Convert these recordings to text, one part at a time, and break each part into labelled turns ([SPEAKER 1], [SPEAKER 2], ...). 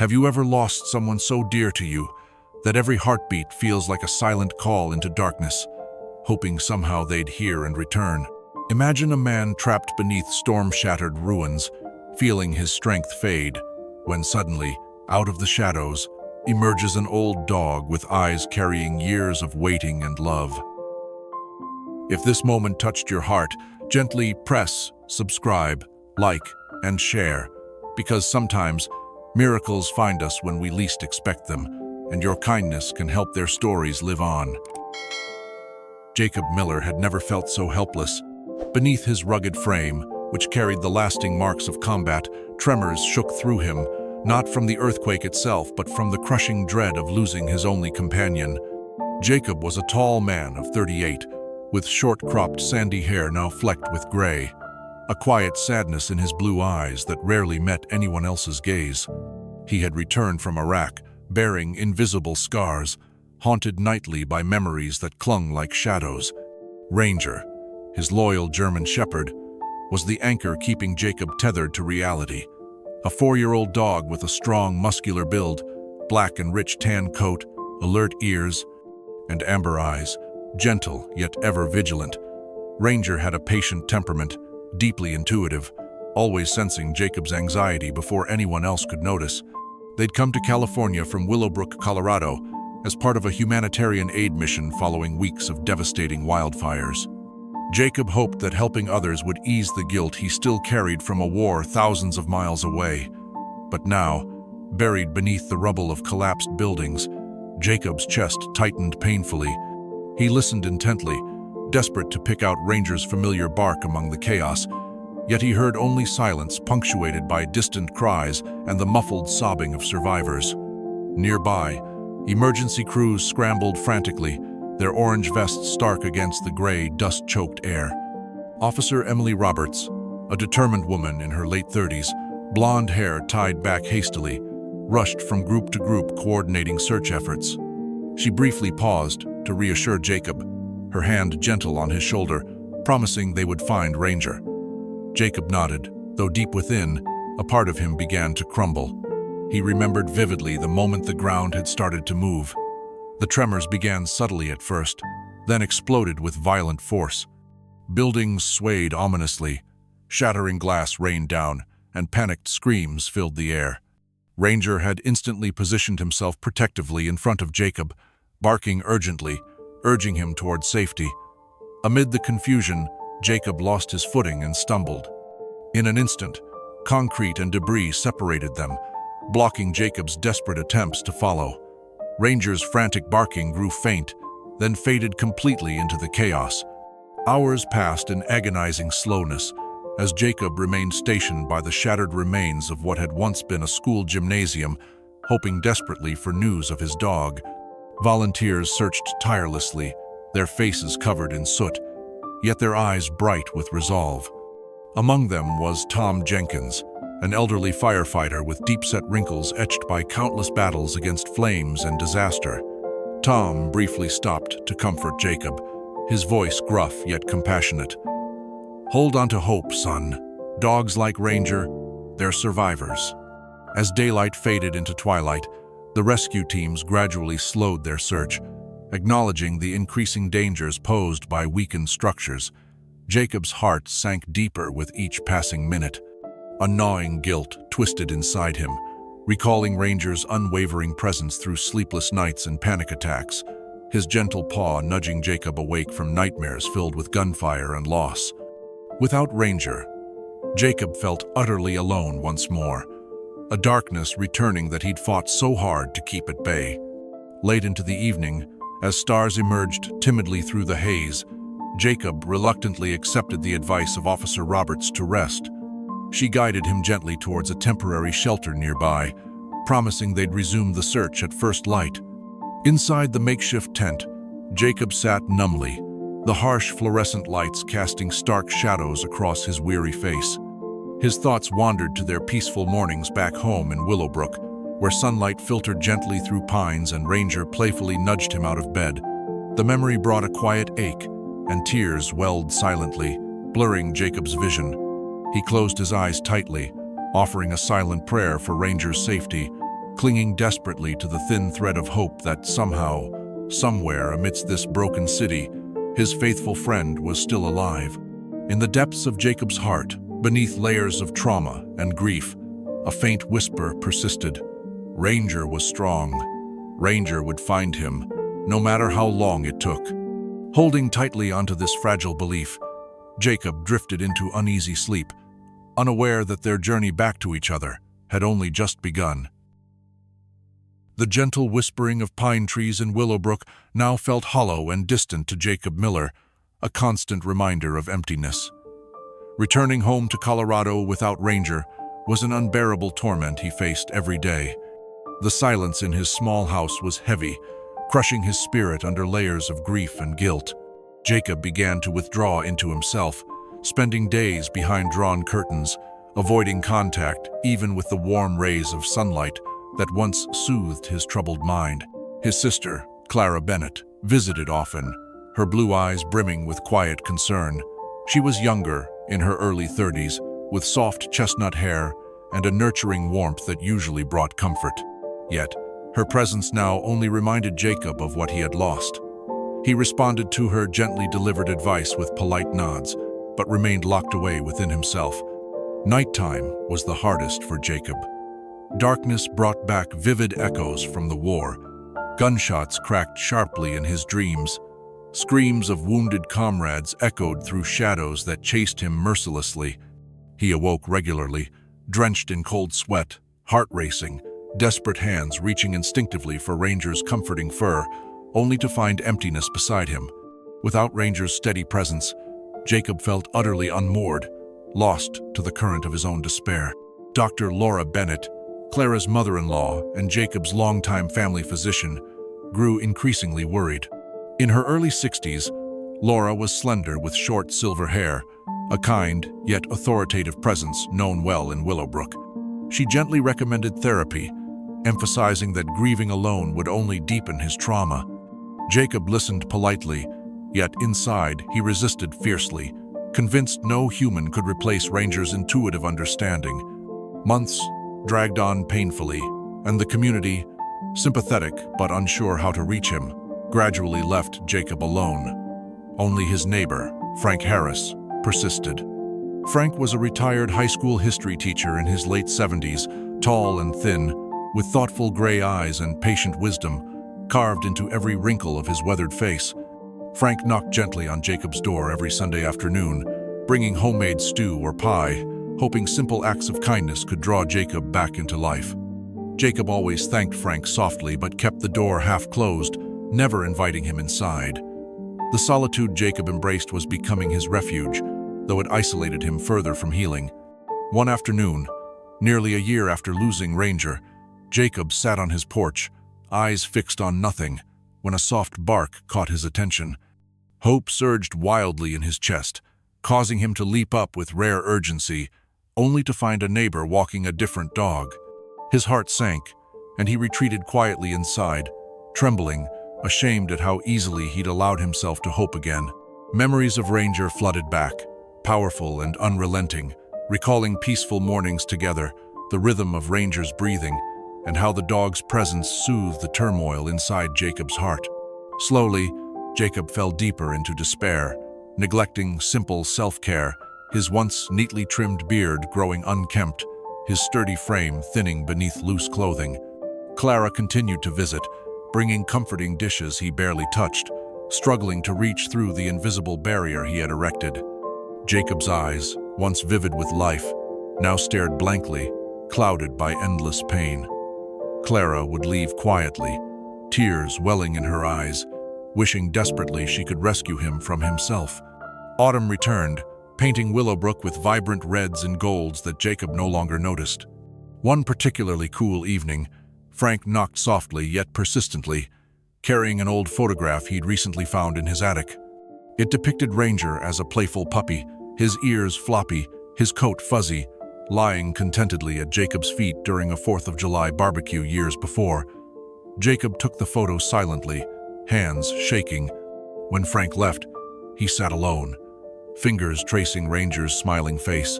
[SPEAKER 1] Have you ever lost someone so dear to you that every heartbeat feels like a silent call into darkness, hoping somehow they'd hear and return? Imagine a man trapped beneath storm-shattered ruins, feeling his strength fade, when suddenly, out of the shadows, emerges an old dog with eyes carrying years of waiting and love. If this moment touched your heart, gently press, subscribe, like, and share, because sometimes miracles find us when we least expect them, and your kindness can help their stories live on. Jacob Miller had never felt so helpless. Beneath his rugged frame, which carried the lasting marks of combat, tremors shook through him, not from the earthquake itself, but from the crushing dread of losing his only companion. Jacob was a tall man of 38, with short-cropped sandy hair now flecked with gray, a quiet sadness in his blue eyes that rarely met anyone else's gaze. He had returned from Iraq, bearing invisible scars, haunted nightly by memories that clung like shadows. Ranger, his loyal German shepherd, was the anchor keeping Jacob tethered to reality. A 4-year-old dog with a strong, muscular build, black and rich tan coat, alert ears, and amber eyes, gentle yet ever vigilant. Ranger had a patient temperament, deeply intuitive, always sensing Jacob's anxiety before anyone else could notice. They'd come to California from Willowbrook, Colorado, as part of a humanitarian aid mission following weeks of devastating wildfires. Jacob hoped that helping others would ease the guilt he still carried from a war thousands of miles away. But now, buried beneath the rubble of collapsed buildings, Jacob's chest tightened painfully. He listened intently, desperate to pick out Ranger's familiar bark among the chaos, yet he heard only silence punctuated by distant cries and the muffled sobbing of survivors. Nearby, emergency crews scrambled frantically, their orange vests stark against the gray, dust-choked air. Officer Emily Roberts, a determined woman in her late 30s, blonde hair tied back hastily, rushed from group to group coordinating search efforts. She briefly paused to reassure Jacob, her hand gentle on his shoulder, promising they would find Ranger. Jacob nodded, though deep within, a part of him began to crumble. He remembered vividly the moment the ground had started to move. The tremors began subtly at first, then exploded with violent force. Buildings swayed ominously, shattering glass rained down, and panicked screams filled the air. Ranger had instantly positioned himself protectively in front of Jacob, barking urgently, urging him toward safety. Amid the confusion, Jacob lost his footing and stumbled. In an instant, concrete and debris separated them, blocking Jacob's desperate attempts to follow. Ranger's frantic barking grew faint, then faded completely into the chaos. Hours passed in agonizing slowness, as Jacob remained stationed by the shattered remains of what had once been a school gymnasium, hoping desperately for news of his dog. Volunteers searched tirelessly, their faces covered in soot, yet their eyes bright with resolve. Among them was Tom Jenkins, an elderly firefighter with deep-set wrinkles etched by countless battles against flames and disaster. Tom briefly stopped to comfort Jacob, his voice gruff yet compassionate. "Hold on to hope, son. Dogs like Ranger, they're survivors." As daylight faded into twilight, the rescue teams gradually slowed their search, acknowledging the increasing dangers posed by weakened structures. Jacob's heart sank deeper with each passing minute. A gnawing guilt twisted inside him, recalling Ranger's unwavering presence through sleepless nights and panic attacks, his gentle paw nudging Jacob awake from nightmares filled with gunfire and loss. Without Ranger, Jacob felt utterly alone once more, a darkness returning that he'd fought so hard to keep at bay. Late into the evening, as stars emerged timidly through the haze, Jacob reluctantly accepted the advice of Officer Roberts to rest. She guided him gently towards a temporary shelter nearby, promising they'd resume the search at first light. Inside the makeshift tent, Jacob sat numbly, the harsh fluorescent lights casting stark shadows across his weary face. His thoughts wandered to their peaceful mornings back home in Willowbrook, where sunlight filtered gently through pines and Ranger playfully nudged him out of bed. The memory brought a quiet ache, and tears welled silently, blurring Jacob's vision. He closed his eyes tightly, offering a silent prayer for Ranger's safety, clinging desperately to the thin thread of hope that somehow, somewhere amidst this broken city, his faithful friend was still alive. In the depths of Jacob's heart, beneath layers of trauma and grief, a faint whisper persisted. Ranger was strong. Ranger would find him, no matter how long it took. Holding tightly onto this fragile belief, Jacob drifted into uneasy sleep, unaware that their journey back to each other had only just begun. The gentle whispering of pine trees in Willowbrook now felt hollow and distant to Jacob Miller, a constant reminder of emptiness. Returning home to Colorado without Ranger was an unbearable torment he faced every day. The silence in his small house was heavy, crushing his spirit under layers of grief and guilt. Jacob began to withdraw into himself, spending days behind drawn curtains, avoiding contact even with the warm rays of sunlight that once soothed his troubled mind. His sister, Clara Bennett, visited often, her blue eyes brimming with quiet concern. She was younger, in her early 30s, with soft chestnut hair and a nurturing warmth that usually brought comfort. Yet, her presence now only reminded Jacob of what he had lost. He responded to her gently delivered advice with polite nods, but remained locked away within himself. Nighttime was the hardest for Jacob. Darkness brought back vivid echoes from the war. Gunshots cracked sharply in his dreams. Screams of wounded comrades echoed through shadows that chased him mercilessly. He awoke regularly, drenched in cold sweat, heart racing, desperate hands reaching instinctively for Ranger's comforting fur, only to find emptiness beside him. Without Ranger's steady presence, Jacob felt utterly unmoored, lost to the current of his own despair. Dr. Laura Bennett, Clara's mother-in-law and Jacob's longtime family physician, grew increasingly worried. In her early 60s, Laura was slender with short silver hair, a kind yet authoritative presence known well in Willowbrook. She gently recommended therapy, emphasizing that grieving alone would only deepen his trauma. Jacob listened politely, yet inside he resisted fiercely, convinced no human could replace Ranger's intuitive understanding. Months dragged on painfully, and the community, sympathetic but unsure how to reach him, gradually left Jacob alone. Only his neighbor, Frank Harris, persisted. Frank was a retired high school history teacher in his late 70s, tall and thin, with thoughtful gray eyes and patient wisdom carved into every wrinkle of his weathered face. Frank knocked gently on Jacob's door every Sunday afternoon, bringing homemade stew or pie, hoping simple acts of kindness could draw Jacob back into life. Jacob always thanked Frank softly but kept the door half closed, never inviting him inside. The solitude Jacob embraced was becoming his refuge, though it isolated him further from healing. One afternoon, nearly a year after losing Ranger, Jacob sat on his porch, eyes fixed on nothing, when a soft bark caught his attention. Hope surged wildly in his chest, causing him to leap up with rare urgency, only to find a neighbor walking a different dog. His heart sank, and he retreated quietly inside, trembling, ashamed at how easily he'd allowed himself to hope again. Memories of Ranger flooded back, powerful and unrelenting, recalling peaceful mornings together, the rhythm of Ranger's breathing, and how the dog's presence soothed the turmoil inside Jacob's heart. Slowly, Jacob fell deeper into despair, neglecting simple self-care, his once neatly trimmed beard growing unkempt, his sturdy frame thinning beneath loose clothing. Clara continued to visit, bringing comforting dishes he barely touched, struggling to reach through the invisible barrier he had erected. Jacob's eyes, once vivid with life, now stared blankly, clouded by endless pain. Clara would leave quietly, tears welling in her eyes, wishing desperately she could rescue him from himself. Autumn returned, painting Willowbrook with vibrant reds and golds that Jacob no longer noticed. One particularly cool evening, Frank knocked softly yet persistently, carrying an old photograph he'd recently found in his attic. It depicted Ranger as a playful puppy, his ears floppy, his coat fuzzy, lying contentedly at Jacob's feet during a 4th of July barbecue years before. Jacob took the photo silently, hands shaking. When Frank left, he sat alone, fingers tracing Ranger's smiling face,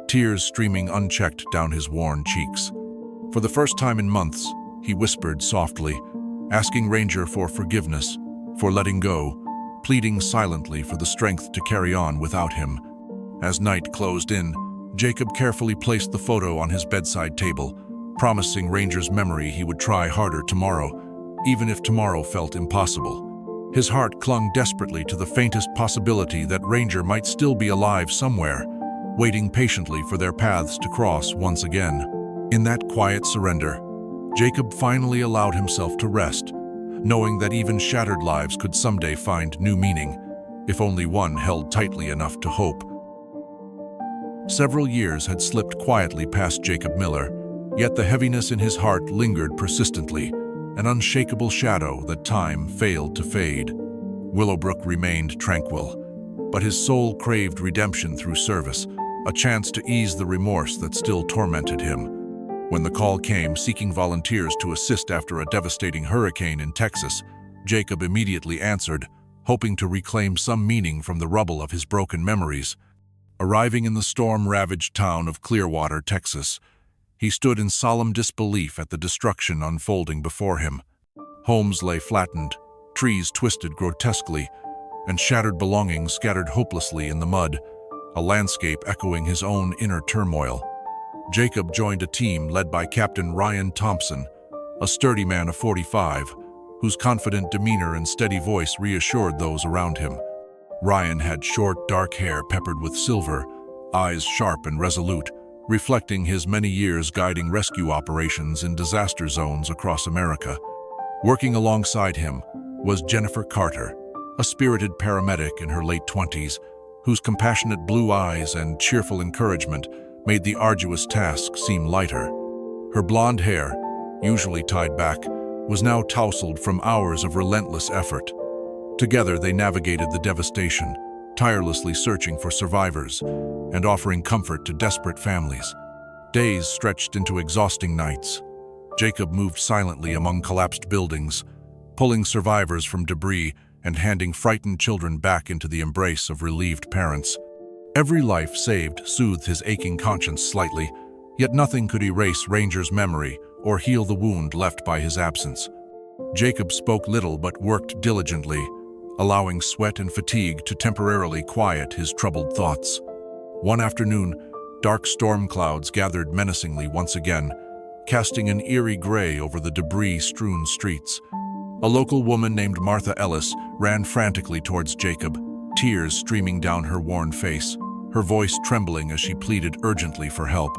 [SPEAKER 1] tears streaming unchecked down his worn cheeks. For the first time in months, he whispered softly, asking Ranger for forgiveness, for letting go, pleading silently for the strength to carry on without him. As night closed in, Jacob carefully placed the photo on his bedside table, promising Ranger's memory he would try harder tomorrow, even if tomorrow felt impossible. His heart clung desperately to the faintest possibility that Ranger might still be alive somewhere, waiting patiently for their paths to cross once again. In that quiet surrender, Jacob finally allowed himself to rest, knowing that even shattered lives could someday find new meaning, if only one held tightly enough to hope. Several years had slipped quietly past Jacob Miller, yet the heaviness in his heart lingered persistently, an unshakable shadow that time failed to fade. Willowbrook remained tranquil, but his soul craved redemption through service, a chance to ease the remorse that still tormented him. When the call came seeking volunteers to assist after a devastating hurricane in Texas, Jacob immediately answered, hoping to reclaim some meaning from the rubble of his broken memories. Arriving in the storm-ravaged town of Clearwater, Texas, he stood in solemn disbelief at the destruction unfolding before him. Homes lay flattened, trees twisted grotesquely, and shattered belongings scattered hopelessly in the mud, a landscape echoing his own inner turmoil. Jacob joined a team led by Captain Ryan Thompson, a sturdy man of 45, whose confident demeanor and steady voice reassured those around him. Ryan had short, dark hair peppered with silver, eyes sharp and resolute, reflecting his many years guiding rescue operations in disaster zones across America. Working alongside him was Jennifer Carter, a spirited paramedic in her late 20s, whose compassionate blue eyes and cheerful encouragement made the arduous task seem lighter. Her blonde hair, usually tied back, was now tousled from hours of relentless effort. Together they navigated the devastation, tirelessly searching for survivors and offering comfort to desperate families. Days stretched into exhausting nights. Jacob moved silently among collapsed buildings, pulling survivors from debris and handing frightened children back into the embrace of relieved parents. Every life saved soothed his aching conscience slightly, yet nothing could erase Ranger's memory or heal the wound left by his absence. Jacob spoke little but worked diligently, allowing sweat and fatigue to temporarily quiet his troubled thoughts. One afternoon, dark storm clouds gathered menacingly once again, casting an eerie gray over the debris-strewn streets. A local woman named Martha Ellis ran frantically towards Jacob, tears streaming down her worn face, her voice trembling as she pleaded urgently for help.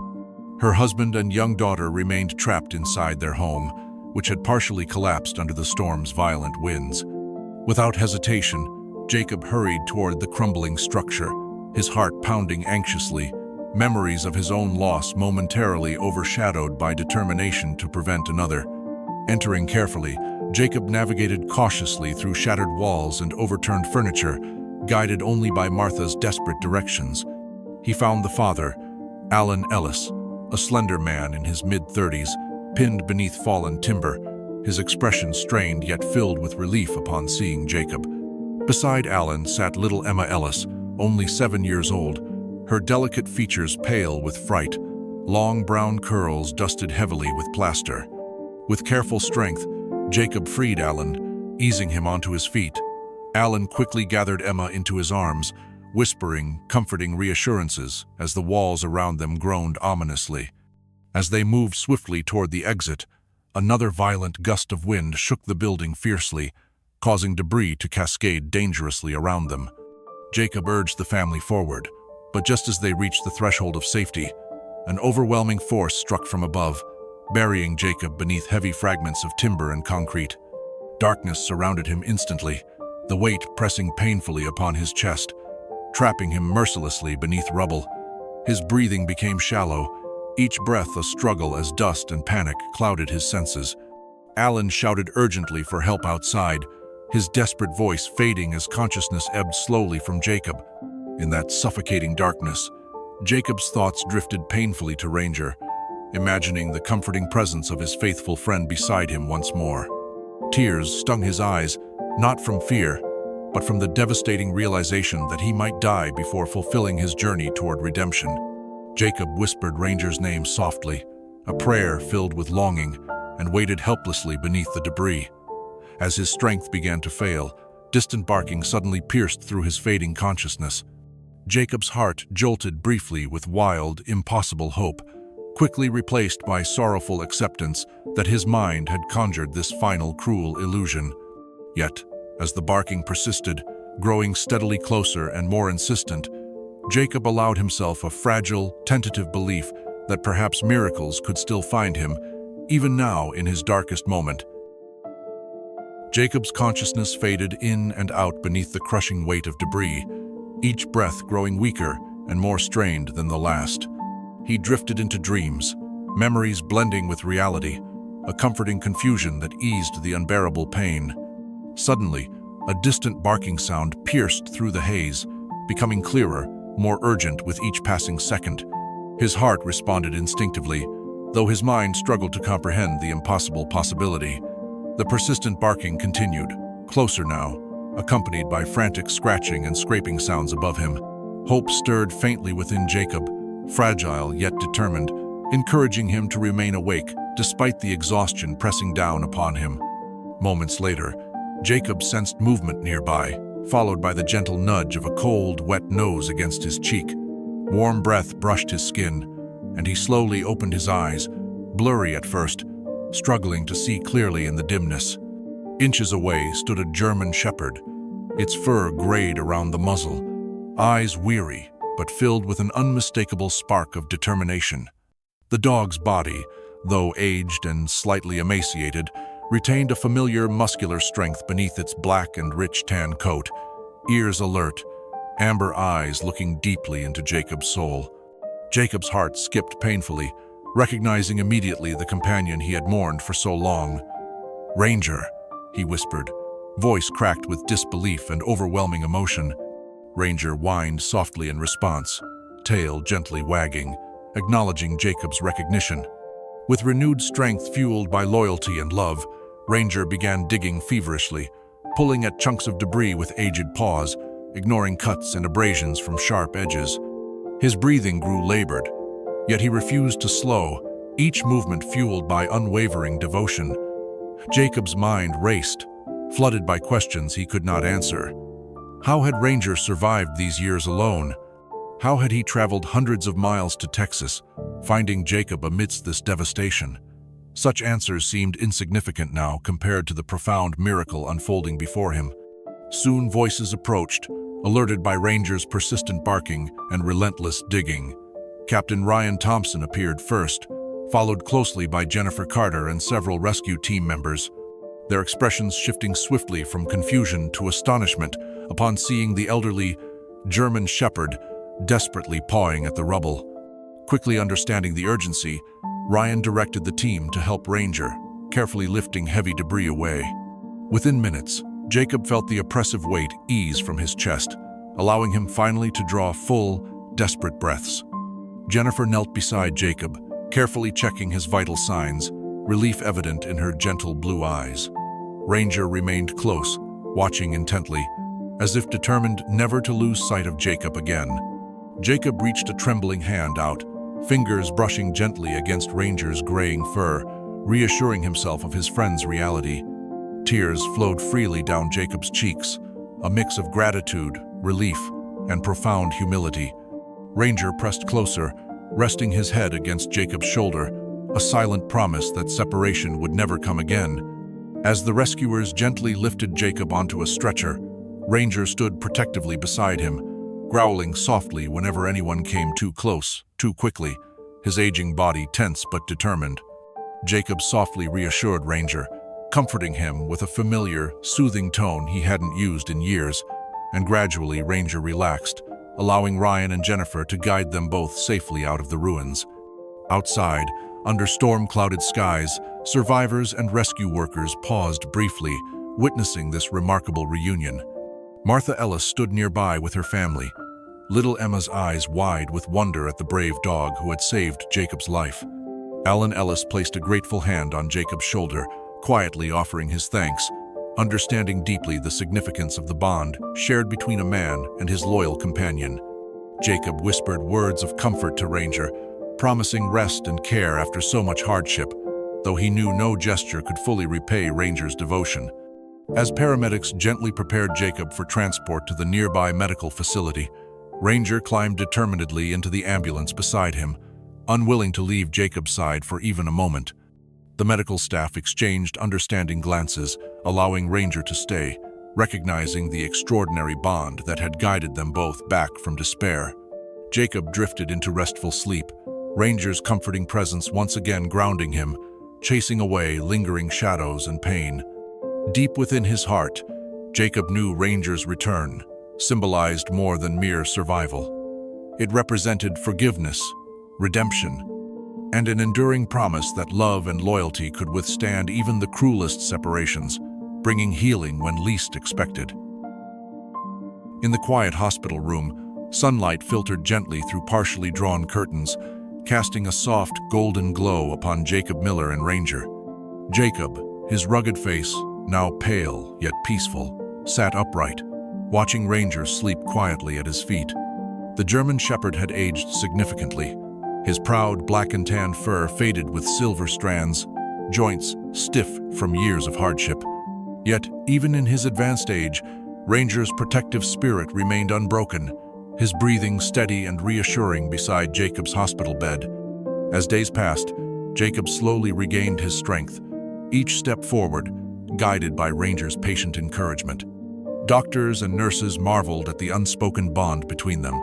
[SPEAKER 1] Her husband and young daughter remained trapped inside their home, which had partially collapsed under the storm's violent winds. Without hesitation, Jacob hurried toward the crumbling structure, his heart pounding anxiously, memories of his own loss momentarily overshadowed by determination to prevent another. Entering carefully, Jacob navigated cautiously through shattered walls and overturned furniture, guided only by Martha's desperate directions. He found the father, Alan Ellis, a slender man in his mid-30s, pinned beneath fallen timber, his expression strained yet filled with relief upon seeing Jacob. Beside Alan sat little Emma Ellis, only 7 years old, her delicate features pale with fright, long brown curls dusted heavily with plaster. With careful strength, Jacob freed Alan, easing him onto his feet. Alan quickly gathered Emma into his arms, whispering comforting reassurances as the walls around them groaned ominously. As they moved swiftly toward the exit, another violent gust of wind shook the building fiercely, causing debris to cascade dangerously around them. Jacob urged the family forward, but just as they reached the threshold of safety, an overwhelming force struck from above, burying Jacob beneath heavy fragments of timber and concrete. Darkness surrounded him instantly, the weight pressing painfully upon his chest, trapping him mercilessly beneath rubble. His breathing became shallow, each breath a struggle as dust and panic clouded his senses. Alan shouted urgently for help outside, his desperate voice fading as consciousness ebbed slowly from Jacob. In that suffocating darkness, Jacob's thoughts drifted painfully to Ranger, imagining the comforting presence of his faithful friend beside him once more. Tears stung his eyes, not from fear, but from the devastating realization that he might die before fulfilling his journey toward redemption. Jacob whispered Ranger's name softly, a prayer filled with longing, and waited helplessly beneath the debris. As his strength began to fail, distant barking suddenly pierced through his fading consciousness. Jacob's heart jolted briefly with wild, impossible hope, quickly replaced by sorrowful acceptance that his mind had conjured this final cruel illusion. Yet, as the barking persisted, growing steadily closer and more insistent, Jacob allowed himself a fragile, tentative belief that perhaps miracles could still find him, even now in his darkest moment. Jacob's consciousness faded in and out beneath the crushing weight of debris, each breath growing weaker and more strained than the last. He drifted into dreams, memories blending with reality, a comforting confusion that eased the unbearable pain. Suddenly, a distant barking sound pierced through the haze, becoming clearer, more urgent with each passing second. His heart responded instinctively, though his mind struggled to comprehend the impossible possibility. The persistent barking continued, closer now, accompanied by frantic scratching and scraping sounds above him. Hope stirred faintly within Jacob, fragile yet determined, encouraging him to remain awake despite the exhaustion pressing down upon him. Moments later, Jacob sensed movement nearby, followed by the gentle nudge of a cold, wet nose against his cheek. Warm breath brushed his skin, and he slowly opened his eyes, blurry at first, struggling to see clearly in the dimness. Inches away stood a German shepherd, its fur grayed around the muzzle, eyes weary but filled with an unmistakable spark of determination. The dog's body, though aged and slightly emaciated, retained a familiar muscular strength beneath its black and rich tan coat, ears alert, amber eyes looking deeply into Jacob's soul. Jacob's heart skipped painfully, recognizing immediately the companion he had mourned for so long. "Ranger," he whispered, voice cracked with disbelief and overwhelming emotion. Ranger whined softly in response, tail gently wagging, acknowledging Jacob's recognition. With renewed strength fueled by loyalty and love, Ranger began digging feverishly, pulling at chunks of debris with aged paws, ignoring cuts and abrasions from sharp edges. His breathing grew labored, yet he refused to slow, each movement fueled by unwavering devotion. Jacob's mind raced, flooded by questions he could not answer. How had Ranger survived these years alone? How had he traveled hundreds of miles to Texas, finding Jacob amidst this devastation? Such answers seemed insignificant now compared to the profound miracle unfolding before him. Soon voices approached, alerted by Ranger's persistent barking and relentless digging. Captain Ryan Thompson appeared first, followed closely by Jennifer Carter and several rescue team members, their expressions shifting swiftly from confusion to astonishment upon seeing the elderly German shepherd desperately pawing at the rubble. Quickly understanding the urgency, Ryan directed the team to help Ranger, carefully lifting heavy debris away. Within minutes, Jacob felt the oppressive weight ease from his chest, allowing him finally to draw full, desperate breaths. Jennifer knelt beside Jacob, carefully checking his vital signs, relief evident in her gentle blue eyes. Ranger remained close, watching intently, as if determined never to lose sight of Jacob again. Jacob reached a trembling hand out, fingers brushing gently against Ranger's graying fur, reassuring himself of his friend's reality. Tears flowed freely down Jacob's cheeks, a mix of gratitude, relief, and profound humility. Ranger pressed closer, resting his head against Jacob's shoulder, a silent promise that separation would never come again. As the rescuers gently lifted Jacob onto a stretcher, Ranger stood protectively beside him, growling softly whenever anyone came too close, too quickly, his aging body tense but determined. Jacob softly reassured Ranger, comforting him with a familiar, soothing tone he hadn't used in years, and gradually Ranger relaxed, allowing Ryan and Jennifer to guide them both safely out of the ruins. Outside, under storm-clouded skies, survivors and rescue workers paused briefly, witnessing this remarkable reunion. Martha Ellis stood nearby with her family, little Emma's eyes wide with wonder at the brave dog who had saved Jacob's life. Alan Ellis placed a grateful hand on Jacob's shoulder, quietly offering his thanks, understanding deeply the significance of the bond shared between a man and his loyal companion. Jacob whispered words of comfort to Ranger, promising rest and care after so much hardship, though he knew no gesture could fully repay Ranger's devotion. As paramedics gently prepared Jacob for transport to the nearby medical facility, Ranger climbed determinedly into the ambulance beside him, unwilling to leave Jacob's side for even a moment. The medical staff exchanged understanding glances, allowing Ranger to stay, recognizing the extraordinary bond that had guided them both back from despair. Jacob drifted into restful sleep, Ranger's comforting presence once again grounding him, chasing away lingering shadows and pain. Deep within his heart, Jacob knew Ranger's return symbolized more than mere survival. It represented forgiveness, redemption, and an enduring promise that love and loyalty could withstand even the cruelest separations, bringing healing when least expected. In the quiet hospital room, sunlight filtered gently through partially drawn curtains, casting a soft golden glow upon Jacob Miller and Ranger. Jacob, his rugged face, now pale yet peaceful, sat upright, watching Ranger sleep quietly at his feet. The German Shepherd had aged significantly, his proud black and tan fur faded with silver strands, joints stiff from years of hardship. Yet, even in his advanced age, Ranger's protective spirit remained unbroken, his breathing steady and reassuring beside Jacob's hospital bed. As days passed, Jacob slowly regained his strength, each step forward guided by Ranger's patient encouragement. Doctors and nurses marveled at the unspoken bond between them,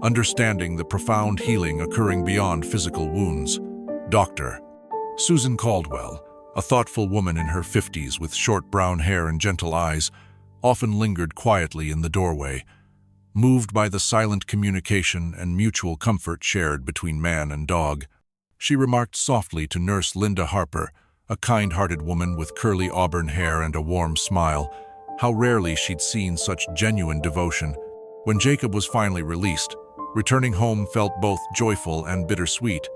[SPEAKER 1] understanding the profound healing occurring beyond physical wounds. Dr. Susan Caldwell, a thoughtful woman in her 50s with short brown hair and gentle eyes, often lingered quietly in the doorway, moved by the silent communication and mutual comfort shared between man and dog. She remarked softly to Nurse Linda Harper, a kind-hearted woman with curly auburn hair and a warm smile, how rarely she'd seen such genuine devotion. When Jacob was finally released, returning home felt both joyful and bittersweet.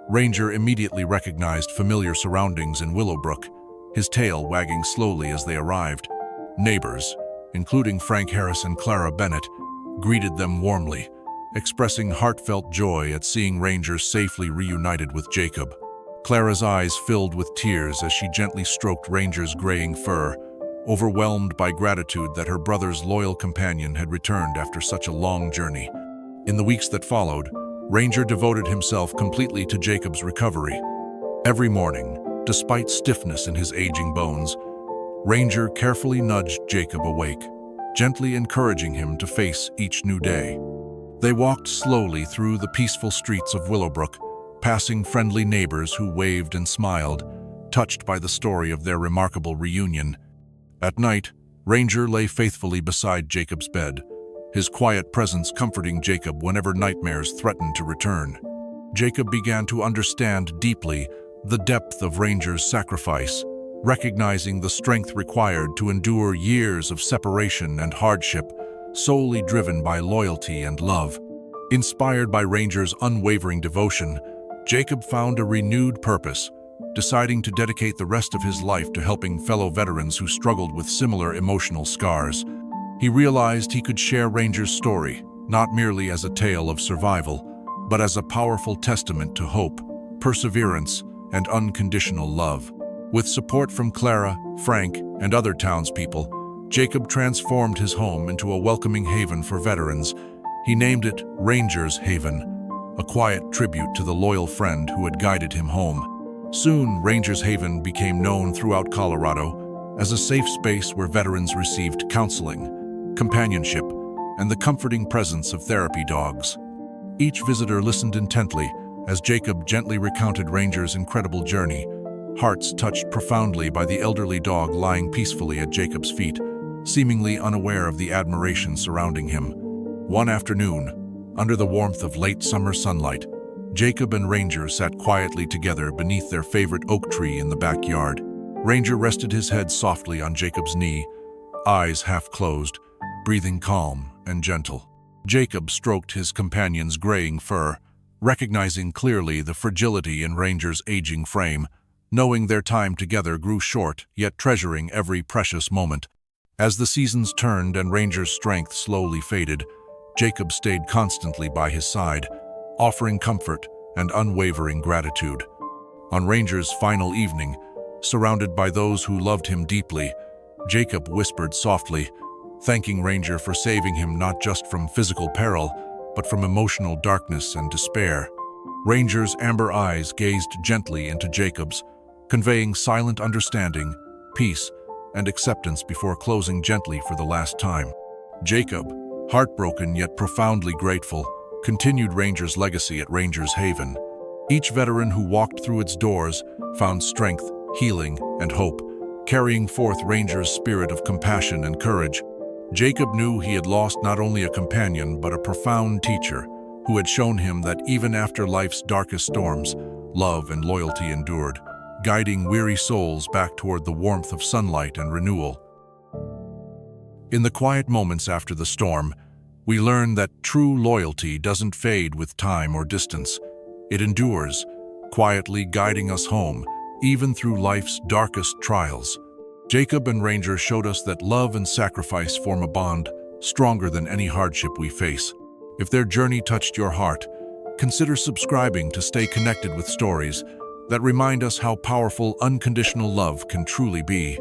[SPEAKER 1] Ranger immediately recognized familiar surroundings in Willowbrook, his tail wagging slowly as they arrived. Neighbors, including Frank Harris and Clara Bennett, greeted them warmly, expressing heartfelt joy at seeing Ranger safely reunited with Jacob. Clara's eyes filled with tears as she gently stroked Ranger's graying fur, overwhelmed by gratitude that her brother's loyal companion had returned after such a long journey. In the weeks that followed, Ranger devoted himself completely to Jacob's recovery. Every morning, despite stiffness in his aging bones, Ranger carefully nudged Jacob awake, gently encouraging him to face each new day. They walked slowly through the peaceful streets of Willowbrook, passing friendly neighbors who waved and smiled, touched by the story of their remarkable reunion. At night, Ranger lay faithfully beside Jacob's bed, his quiet presence comforting Jacob whenever nightmares threatened to return. Jacob began to understand deeply the depth of Ranger's sacrifice, recognizing the strength required to endure years of separation and hardship, solely driven by loyalty and love. Inspired by Ranger's unwavering devotion, Jacob found a renewed purpose, deciding to dedicate the rest of his life to helping fellow veterans who struggled with similar emotional scars. He realized he could share Ranger's story, not merely as a tale of survival, but as a powerful testament to hope, perseverance, and unconditional love. With support from Clara, Frank, and other townspeople, Jacob transformed his home into a welcoming haven for veterans. He named it Ranger's Haven, a quiet tribute to the loyal friend who had guided him home. Soon, Ranger's Haven became known throughout Colorado as a safe space where veterans received counseling, companionship, and the comforting presence of therapy dogs. Each visitor listened intently as Jacob gently recounted Ranger's incredible journey, hearts touched profoundly by the elderly dog lying peacefully at Jacob's feet, seemingly unaware of the admiration surrounding him. One afternoon, under the warmth of late summer sunlight, Jacob and Ranger sat quietly together beneath their favorite oak tree in the backyard. Ranger rested his head softly on Jacob's knee, eyes half closed, breathing calm and gentle. Jacob stroked his companion's graying fur, recognizing clearly the fragility in Ranger's aging frame, knowing their time together grew short, yet treasuring every precious moment. As the seasons turned and Ranger's strength slowly faded, Jacob stayed constantly by his side, offering comfort and unwavering gratitude. On Ranger's final evening, surrounded by those who loved him deeply, Jacob whispered softly, thanking Ranger for saving him not just from physical peril, but from emotional darkness and despair. Ranger's amber eyes gazed gently into Jacob's, conveying silent understanding, peace, and acceptance before closing gently for the last time. Jacob, heartbroken yet profoundly grateful, continued Ranger's legacy at Ranger's Haven. Each veteran who walked through its doors found strength, healing, and hope, carrying forth Ranger's spirit of compassion and courage. Jacob knew he had lost not only a companion but a profound teacher who had shown him that even after life's darkest storms, love and loyalty endured, guiding weary souls back toward the warmth of sunlight and renewal. In the quiet moments after the storm, we learn that true loyalty doesn't fade with time or distance. It endures, quietly guiding us home, even through life's darkest trials. Jacob and Ranger showed us that love and sacrifice form a bond stronger than any hardship we face. If their journey touched your heart, consider subscribing to stay connected with stories that remind us how powerful unconditional love can truly be.